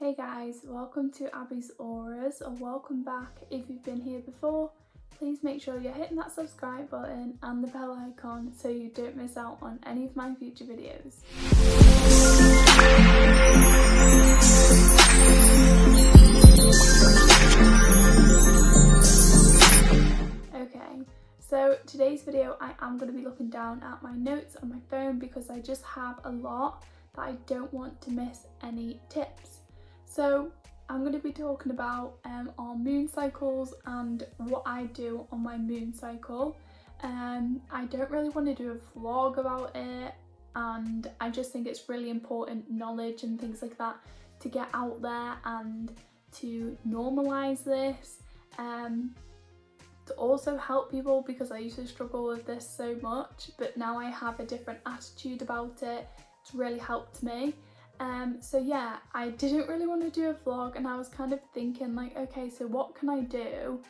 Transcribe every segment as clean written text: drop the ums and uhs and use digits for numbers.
Hey guys, welcome to Abby's Auras, or welcome back if you've been here before. Please make sure you're hitting that subscribe button and the bell icon so you don't miss out on any of my future videos. Okay, so today's video I am going to be looking down at my notes on my phone because I just have a lot that I don't want to miss any tips. So I'm going to be talking about our moon cycles and what I do on my moon cycle. I don't really want to do a vlog about it, and I just think it's really important knowledge and things like that to get out there and to normalize this, to also help people, because I used to struggle with this so much, but now I have a different attitude about it. It's really helped me. So yeah, I didn't really want to do a vlog, and I was kind of thinking like, okay, so what can I do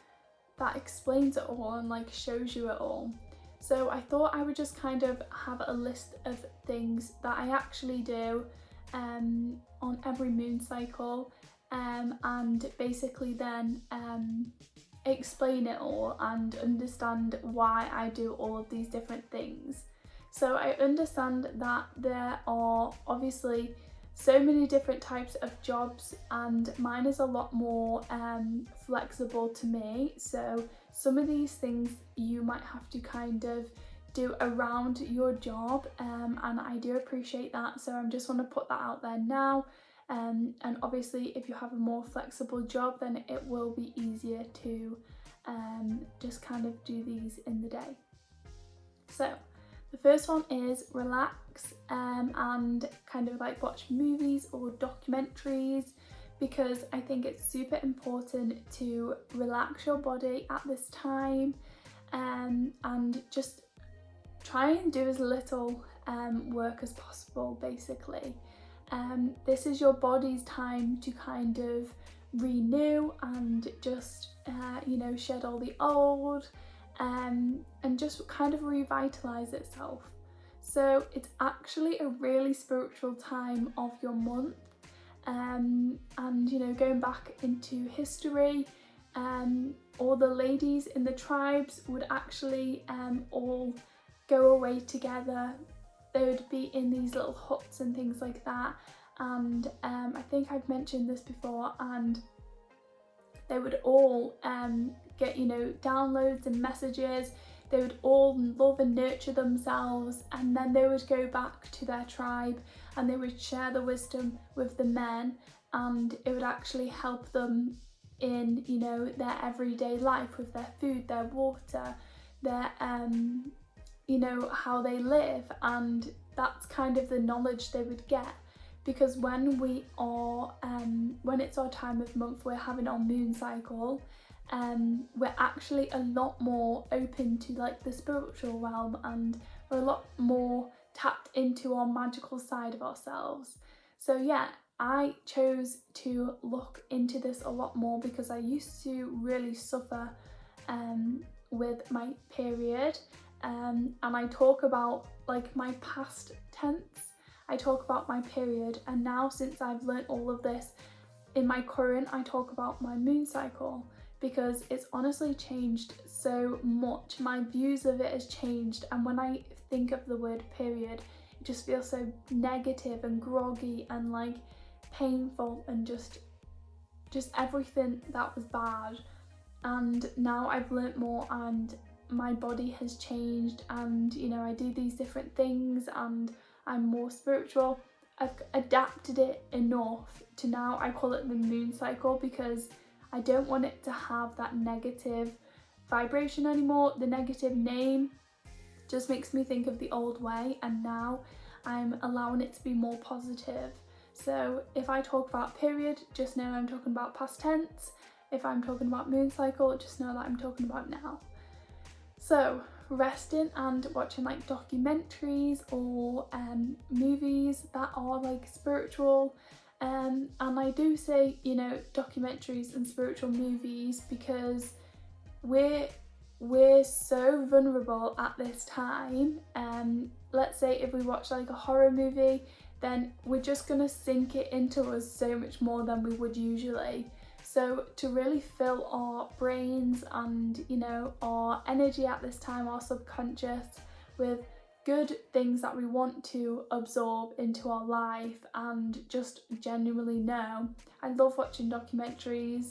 that explains it all and like shows you it all? So I thought I would just kind of have a list of things that I actually do on every moon cycle, and basically then explain it all and understand why I do all of these different things. So I understand that there are obviously so many different types of jobs, and mine is a lot more flexible to me. So some of these things you might have to kind of do around your job, and I do appreciate that. So I just want to put that out there now. And obviously if you have a more flexible job, then it will be easier to just kind of do these in the day. So the first one is relax and kind of like watch movies or documentaries, because I think it's super important to relax your body at this time, and just try and do as little work as possible basically. This is your body's time to kind of renew and just shed all the old, and just kind of revitalize itself. So it's actually a really spiritual time of your month, and going back into history, all the ladies in the tribes would actually all go away together. They would be in these little huts and things like that, and I think I've mentioned this before, and they would all get downloads and messages. They would all love and nurture themselves, and then they would go back to their tribe and they would share the wisdom with the men, and it would actually help them in their everyday life with their food, their water, their how they live. And that's kind of the knowledge they would get, because when we are when it's our time of month, we're having our moon cycle, we're actually a lot more open to like the spiritual realm, and we're a lot more tapped into our magical side of ourselves. So yeah, I chose to look into this a lot more because I used to really suffer with my period, and I talk about like my past tense. I talk about my period, and now since I've learned all of this in my current, I talk about my moon cycle, because it's honestly changed so much. My views of it has changed, and when I think of the word period, it just feels so negative and groggy and like painful, and just everything that was bad. And now I've learnt more, and my body has changed, and I do these different things, and I'm more spiritual. I've adapted it enough to now I call it the moon cycle, because I don't want it to have that negative vibration anymore. The negative name just makes me think of the old way, and now I'm allowing it to be more positive. So if I talk about period, just know I'm talking about past tense. If I'm talking about moon cycle, just know that I'm talking about now. So resting and watching like documentaries or movies that are like spiritual, and I do say documentaries and spiritual movies because we're so vulnerable at this time. Let's say if we watch like a horror movie, then we're just going to sink it into us so much more than we would usually. So to really fill our brains and, you know, our energy at this time, our subconscious, with good things that we want to absorb into our life and just genuinely know. I love watching documentaries.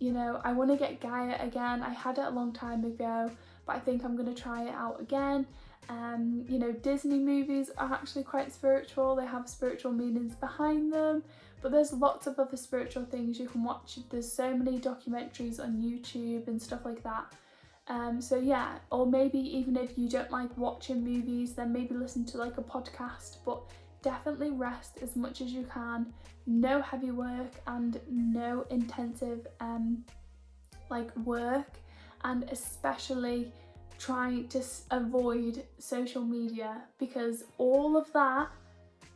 You know, I want to get Gaia again. I had it a long time ago, but I think I'm going to try it out again. You know, Disney movies are actually quite spiritual. They have spiritual meanings behind them, but there's lots of other spiritual things you can watch. There's so many documentaries on YouTube and stuff like that. So yeah, or maybe even if you don't like watching movies, then maybe listen to like a podcast, but definitely rest as much as you can. No heavy work and no intensive like work, and especially try to avoid social media, because all of that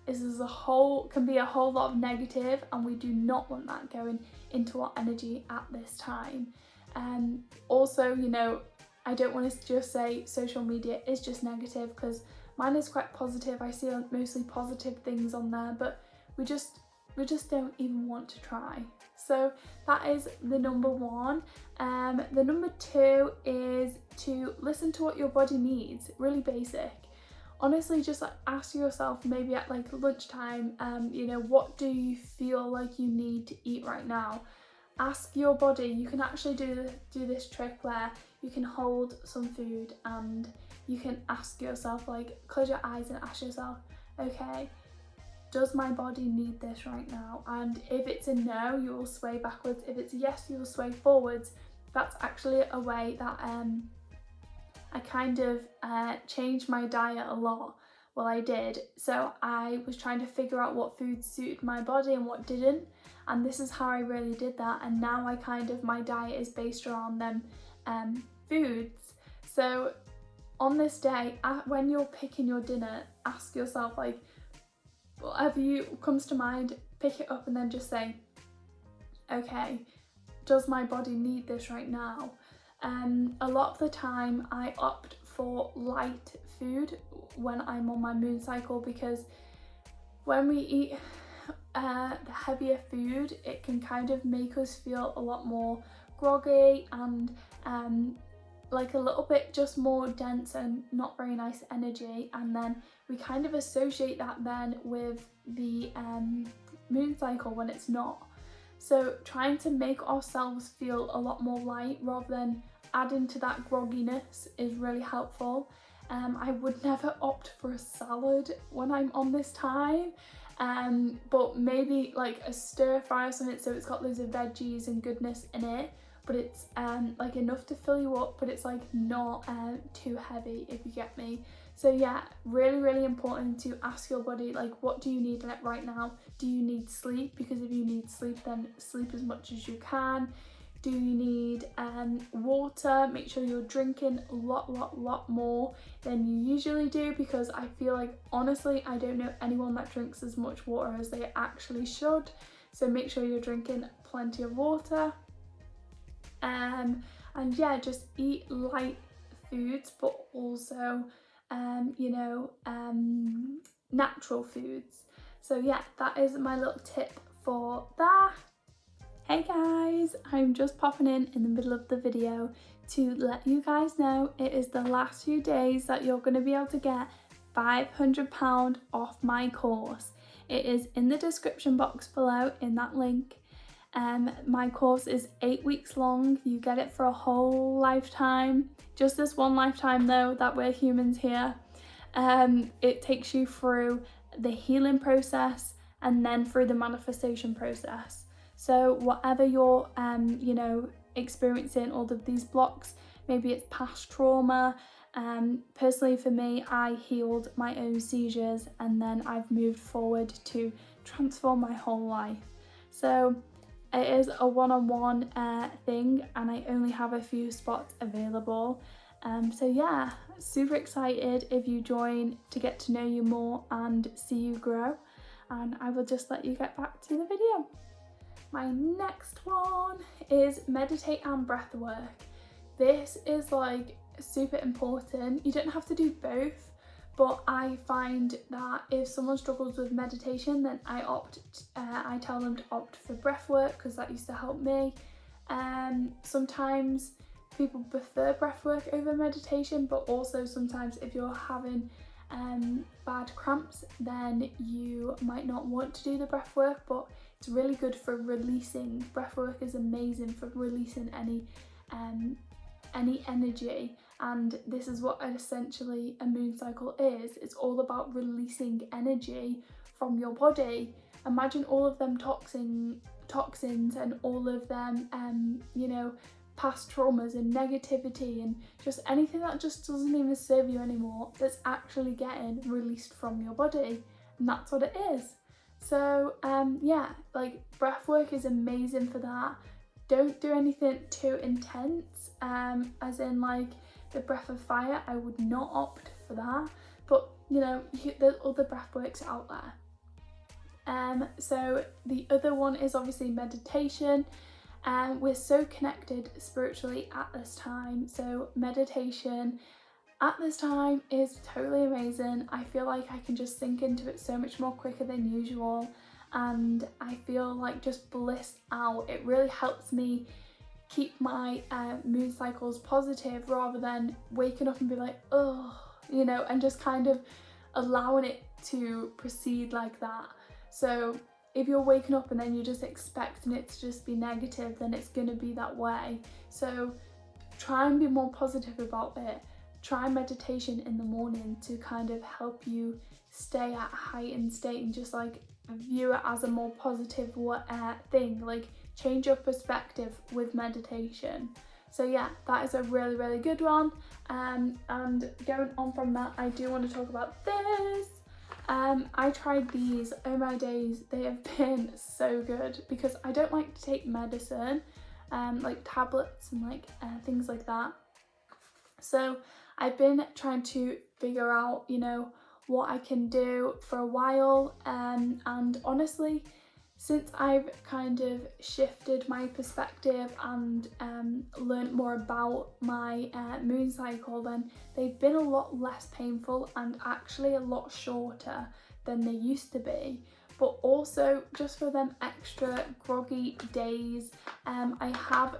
can be a whole lot of negative, and we do not want that going into our energy at this time. Also, you know, I don't want to just say social media is just negative, because mine is quite positive. I see mostly positive things on there, but we just don't even want to try. So that is the number one. The number two is to listen to what your body needs. Really basic. Honestly, just like ask yourself, maybe at like lunchtime, you know, what do you feel like you need to eat right now? Ask your body. You can actually do this trick where you can hold some food and you can ask yourself, like, close your eyes and ask yourself, okay, does my body need this right now? And if it's a no, you will sway backwards. If it's a yes, you will sway forwards. That's actually a way that I kind of changed my diet a lot. Well, I did. So I was trying to figure out what foods suited my body and what didn't. And this is how I really did that. And now my diet is based around them foods. So on this day, when you're picking your dinner, ask yourself, like, whatever comes to mind, pick it up and then just say, okay, does my body need this right now? A lot of the time I opt for light food when I'm on my moon cycle, because when we eat the heavier food, it can kind of make us feel a lot more groggy and like a little bit just more dense and not very nice energy, and then we kind of associate that then with the moon cycle when it's not. So trying to make ourselves feel a lot more light rather than adding to that grogginess is really helpful. I would never opt for a salad when I'm on this time, but maybe like a stir fry or something, so it's got loads of veggies and goodness in it, but it's like enough to fill you up, but it's like not too heavy, if you get me. So yeah, really important to ask your body, like, what do you need right now? Do you need sleep? Because if you need sleep, then sleep as much as you can. Do you need water? Make sure you're drinking a lot more than you usually do, because I feel like, honestly, I don't know anyone that drinks as much water as they actually should. So make sure you're drinking plenty of water. And yeah, just eat light foods, but also you know, natural foods. So yeah, that is my little tip for that. Hey guys, I'm just popping in the middle of the video to let you guys know it is the last few days that you're going to be able to get £500 off my course. It is in the description box below in that link. My course is 8 weeks long. You get it for a whole lifetime. Just this one lifetime though, that we're humans here. It takes you through the healing process and then through the manifestation process. So whatever you're you know, experiencing all of these blocks, maybe it's past trauma. Personally for me, I healed my own seizures and then I've moved forward to transform my whole life. So it is a one-on-one thing, and I only have a few spots available. So yeah, super excited if you join to get to know you more and see you grow. And I will just let you get back to the video. My next one is meditate and breath work. This is like super important. You don't have to do both, But I find that if someone struggles with meditation, then I tell them to opt for breath work, because that used to help me. Sometimes people prefer breath work over meditation, but also sometimes if you're having bad cramps, then you might not want to do the breath work, but it's really good for releasing. Breath work is amazing for releasing any energy, and this is what essentially a moon cycle is. It's all about releasing energy from your body. Imagine all of them toxins and all of them you know, past traumas and negativity and just anything that just doesn't even serve you anymore, that's actually getting released from your body, and that's what it is. So yeah, like breath work is amazing for that. Don't do anything too intense, as in like the breath of fire. I would not opt for that, but you know, there's other breath works out there. So the other one is obviously meditation. We're so connected spiritually at this time, so meditation at this time is totally amazing. I feel like I can just sink into it so much more quicker than usual, and I feel like just bliss out. It really helps me keep my moon cycles positive, rather than waking up and be like, oh, you know, and just kind of allowing it to proceed like that. So if you're waking up and then you're just expecting it to just be negative, then it's going to be that way. So try and be more positive about it. Try meditation in the morning to kind of help you stay at a heightened state and just like view it as a more positive thing. Like change your perspective with meditation. So yeah, that is a really, really good one. And going on from that, I do want to talk about this. I tried these. Oh my days, they have been so good, because I don't like to take medicine, like tablets and like things like that. So I've been trying to figure out, you know, what I can do for a while, and honestly, since I've kind of shifted my perspective and learned more about my moon cycle, then they've been a lot less painful and actually a lot shorter than they used to be. But also, just for them extra groggy days, I have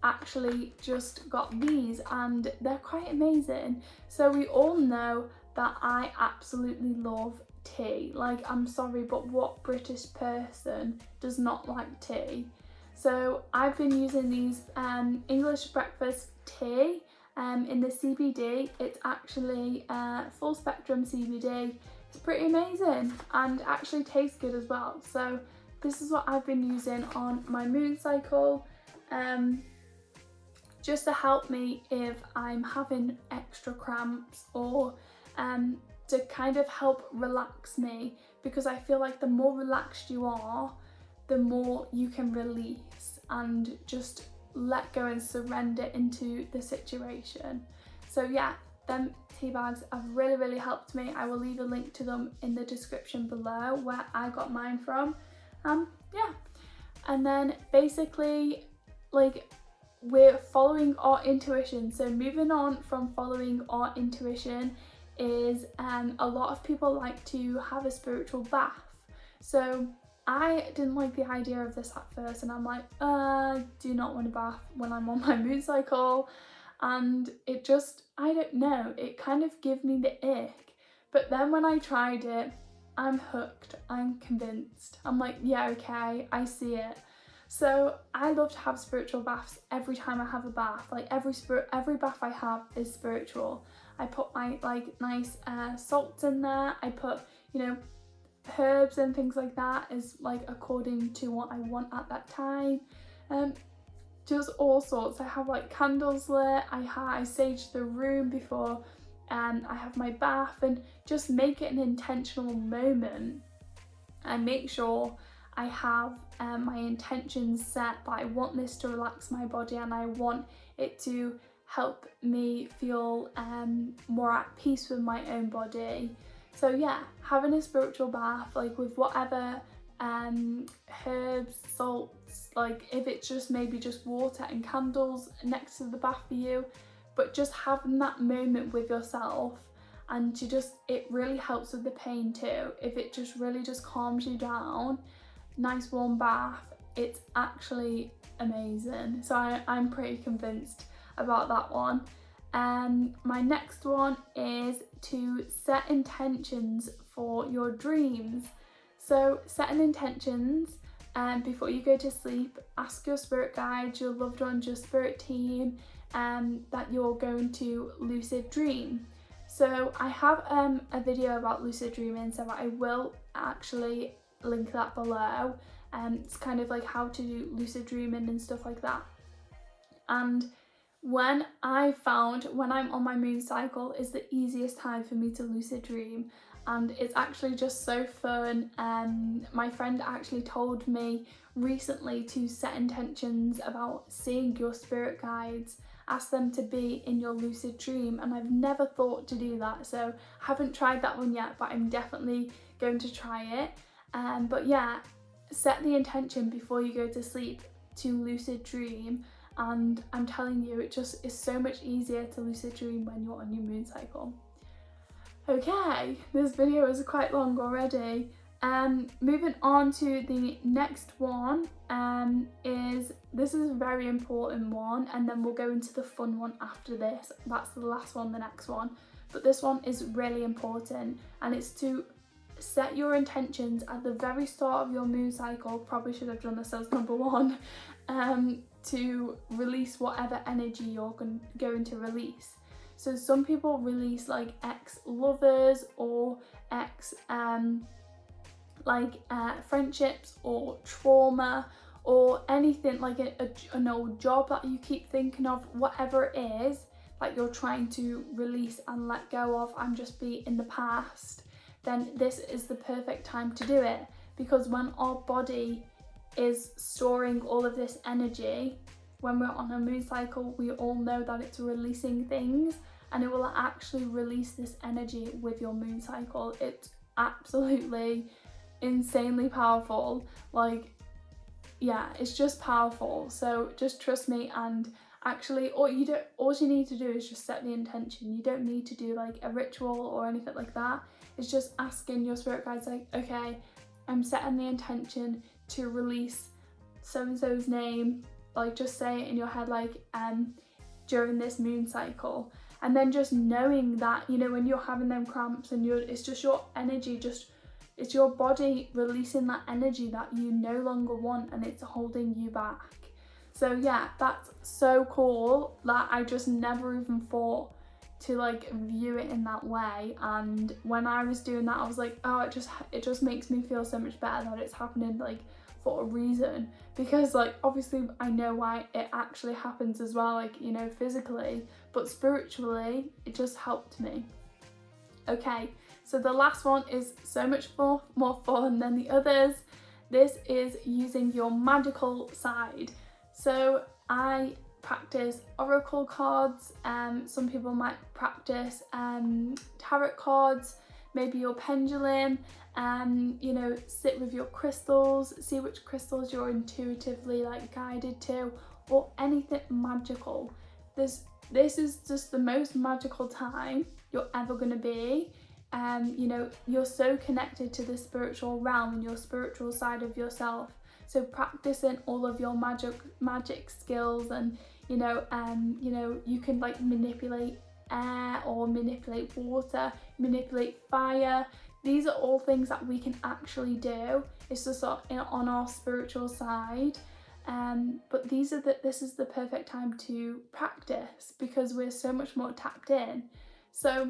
actually just got these, and they're quite amazing. So we all know that I absolutely love tea. Like, I'm sorry, but what British person does not like tea? So I've been using these English breakfast tea in the CBD. It's actually full spectrum CBD. It's pretty amazing and actually tastes good as well. So this is what I've been using on my moon cycle, just to help me if I'm having extra cramps, or to kind of help relax me, because I feel like the more relaxed you are, the more you can release and just let go and surrender into the situation. So yeah, them tea bags have really, really helped me. I will leave a link to them in the description below, where I got mine from. Yeah, and then basically, like, we're following our intuition. So moving on from following our intuition is a lot of people like to have a spiritual bath. So I didn't like the idea of this at first, and I'm like, I do not want a bath when I'm on my moon cycle, and it just, I don't know, it kind of gave me the ick. But then when I tried it, I'm hooked, I'm convinced. I'm like, yeah, okay, I see it. So I love to have spiritual baths every time I have a bath. Like every bath I have is spiritual. I put my like nice salts in there. I put, you know, herbs and things like that, is like according to what I want at that time. Just all sorts. I have like candles lit. I sage the room before I have my bath, and just make it an intentional moment. I make sure I have my intentions set that I want this to relax my body, and I want it to help me feel more at peace with my own body. So yeah, having a spiritual bath, like with whatever herbs, salts, like if it's just maybe just water and candles next to the bath for you, but just having that moment with yourself and it really helps with the pain too. If it just really just calms you down, nice warm bath, it's actually amazing. So I'm pretty convinced about that one. My next one is to set intentions for your dreams. So setting intentions before you go to sleep, ask your spirit guides, your loved ones, your spirit team that you're going to lucid dream. So I have a video about lucid dreaming, so I will actually link that below. It's kind of like how to do lucid dreaming and stuff like that. And when I'm on my moon cycle is the easiest time for me to lucid dream, and it's actually just so fun. My friend actually told me recently to set intentions about seeing your spirit guides, ask them to be in your lucid dream, and I've never thought to do that, so I haven't tried that one yet, but I'm definitely going to try it. But yeah, set the intention before you go to sleep to lucid dream, and I'm telling you, it just is so much easier to lucid dream when you're on your moon cycle. Okay, this video is quite long already. Moving on to the next one, this is a very important one, and then we'll go into the fun one after this. That's the last one, the next one. But this one is really important, and it's to set your intentions at the very start of your moon cycle. Probably should have done this as number one, to release whatever energy you're going to release. So some people release like ex-lovers or friendships or trauma or anything, like an old job that you keep thinking of, whatever it is that you're trying to release and let go of and just be in the past, then this is the perfect time to do it. Because when our body is storing all of this energy, when we're on a moon cycle, we all know that it's releasing things, and it will actually release this energy with your moon cycle. It's absolutely insanely powerful. Like, yeah, it's just powerful. So just trust me, and actually all you need to do is just set the intention. You don't need to do like a ritual or anything like that. It's just asking your spirit guides, like, okay, I'm setting the intention to release so-and-so's name, like just say it in your head, like during this moon cycle. And then just knowing that, you know, when you're having them cramps and it's just your energy, it's your body releasing that energy that you no longer want, and it's holding you back. So yeah, that's so cool that I just never even thought to like view it in that way. And when I was doing that, I was like, oh, it just makes me feel so much better that it's happening like for a reason, because like obviously I know why it actually happens as well, like, you know, physically, but spiritually it just helped me. Okay, so the last one is so much more fun than the others. This is using your magical side. So I practice oracle cards, some people might practice tarot cards, maybe your pendulum, you know, sit with your crystals, see which crystals you're intuitively like guided to, or anything magical. This is just the most magical time you're ever going to be. You know, you're so connected to the spiritual realm and your spiritual side of yourself. So practicing all of your magic skills, and you know, you can like manipulate air or manipulate water, manipulate fire. These are all things that we can actually do. It's just on our spiritual side. But this is the perfect time to practice, because we're so much more tapped in. So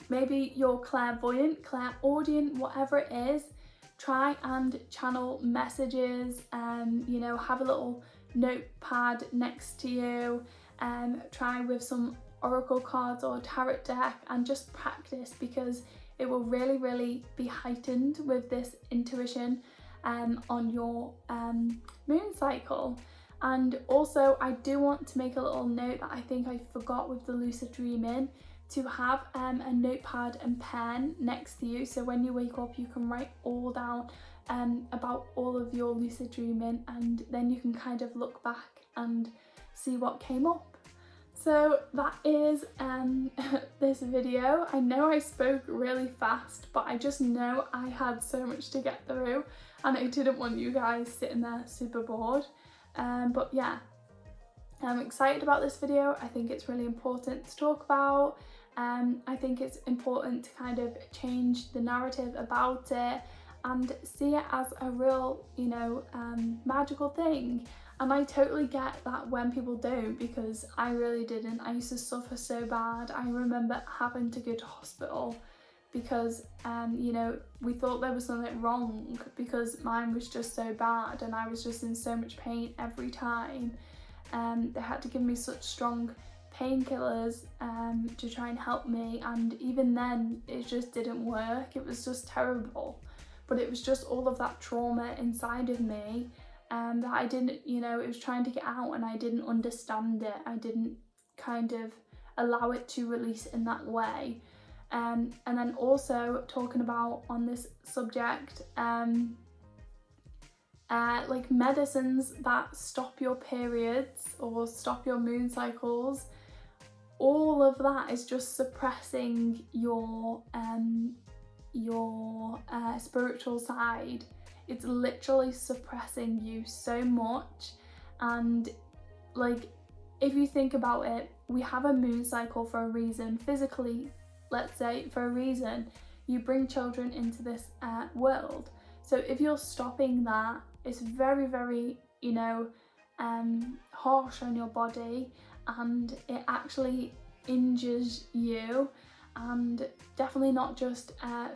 maybe you're clairvoyant, clairaudient, whatever it is, try and channel messages, you know, have a little notepad next to you, try with some oracle cards or tarot deck and just practice, because it will really, really be heightened with this intuition on your moon cycle. And also I do want to make a little note that I think I forgot with the lucid dreaming, to have a notepad and pen next to you, so when you wake up you can write all down about all of your lucid dreaming, and then you can kind of look back and see what came up. So that is this video. I know I spoke really fast, but I just know I had so much to get through and I didn't want you guys sitting there super bored. But yeah, I'm excited about this video. I think it's really important to talk about. I think it's important to kind of change the narrative about it and see it as a real, magical thing. And I totally get that when people don't, because I really didn't. I used to suffer so bad. I remember having to go to hospital because, we thought there was something wrong because mine was just so bad and I was just in so much pain every time. They had to give me such strong painkillers to try and help me, and even then it just didn't work. It was just terrible. But it was just all of that trauma inside of me that I didn't, it was trying to get out and I didn't understand it. I didn't kind of allow it to release in that way. And then also talking about on this subject, like medicines that stop your periods or stop your moon cycles, all of that is just suppressing your spiritual side. It's literally suppressing you so much. And like, if you think about it, we have a moon cycle for a reason. Physically, let's say, for a reason. You bring children into this world. So if you're stopping that, it's very, very, harsh on your body, and it actually injures you. And definitely not just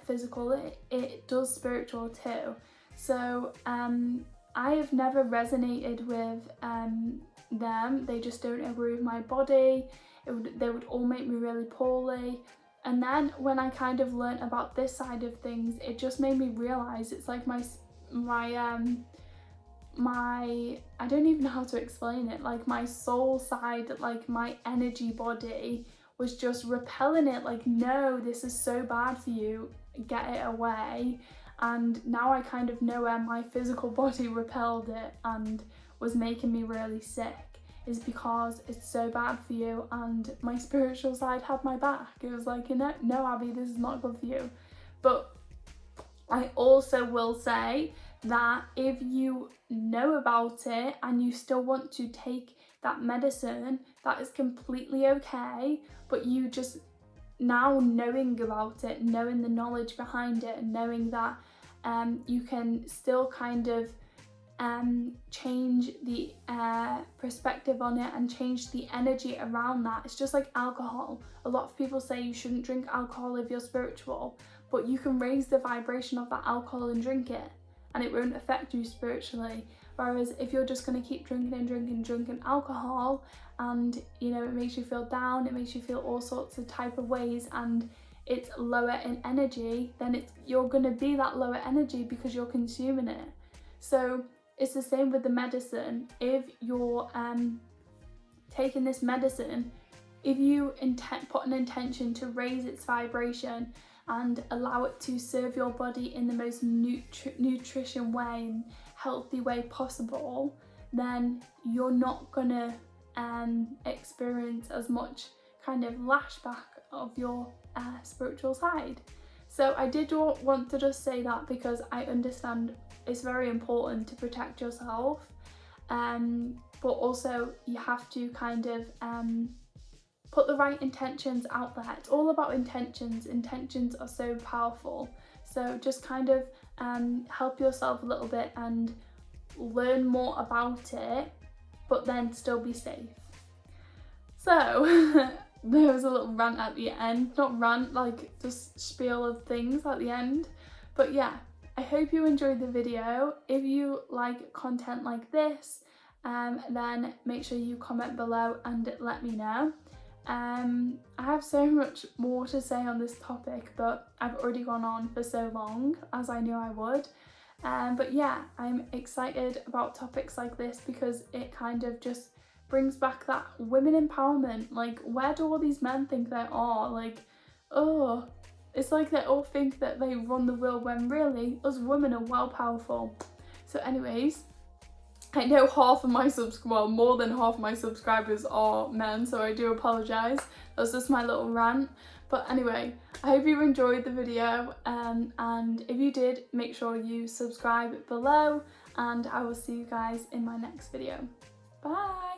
physical, it does spiritual too. So I have never resonated with them. They just don't agree with my body. They would all make me really poorly. And then when I kind of learnt about this side of things, it just made me realise it's like my I don't even know how to explain it, like my soul side, like my energy body was just repelling it, like, no, this is so bad for you, get it away. And now I kind of know where my physical body repelled it and was making me really sick, is because it's so bad for you, and my spiritual side had my back. It was like, no Abby, this is not good for you. But I also will say that if you know about it and you still want to take that medicine, that is completely okay. But you just, now knowing about it, knowing the knowledge behind it, and knowing that you can still kind of change the perspective on it and change the energy around that. It's just like alcohol. A lot of people say you shouldn't drink alcohol if you're spiritual, but you can raise the vibration of that alcohol and drink it, and it won't affect you spiritually. Whereas if you're just going to keep drinking alcohol, and it makes you feel down, it makes you feel all sorts of type of ways, and it's lower in energy, then you're going to be that lower energy because you're consuming it. So it's the same with the medicine. If you're taking this medicine, if you put an intention to raise its vibration and allow it to serve your body in the most nutrition way and healthy way possible, then you're not gonna experience as much kind of lashback of your spiritual side. So I did want to just say that, because I understand it's very important to protect yourself, but also you have to kind of put the right intentions out there. It's all about intentions. Intentions are so powerful. So just kind of help yourself a little bit and learn more about it, but then still be safe. So there was a little rant at the end. Not rant, like just spiel of things at the end. But yeah, I hope you enjoyed the video. If you like content like this, then make sure you comment below and let me know. I have so much more to say on this topic, but I've already gone on for so long, as I knew I would. But yeah, I'm excited about topics like this because it kind of just brings back that women empowerment. Like, where do all these men think they are? Like, oh, it's like they all think that they run the world when really us women are well powerful. So anyways, I know half of my more than half of my subscribers are men, so I do apologise. That was just my little rant. But anyway, I hope you enjoyed the video, and if you did, make sure you subscribe below, and I will see you guys in my next video. Bye!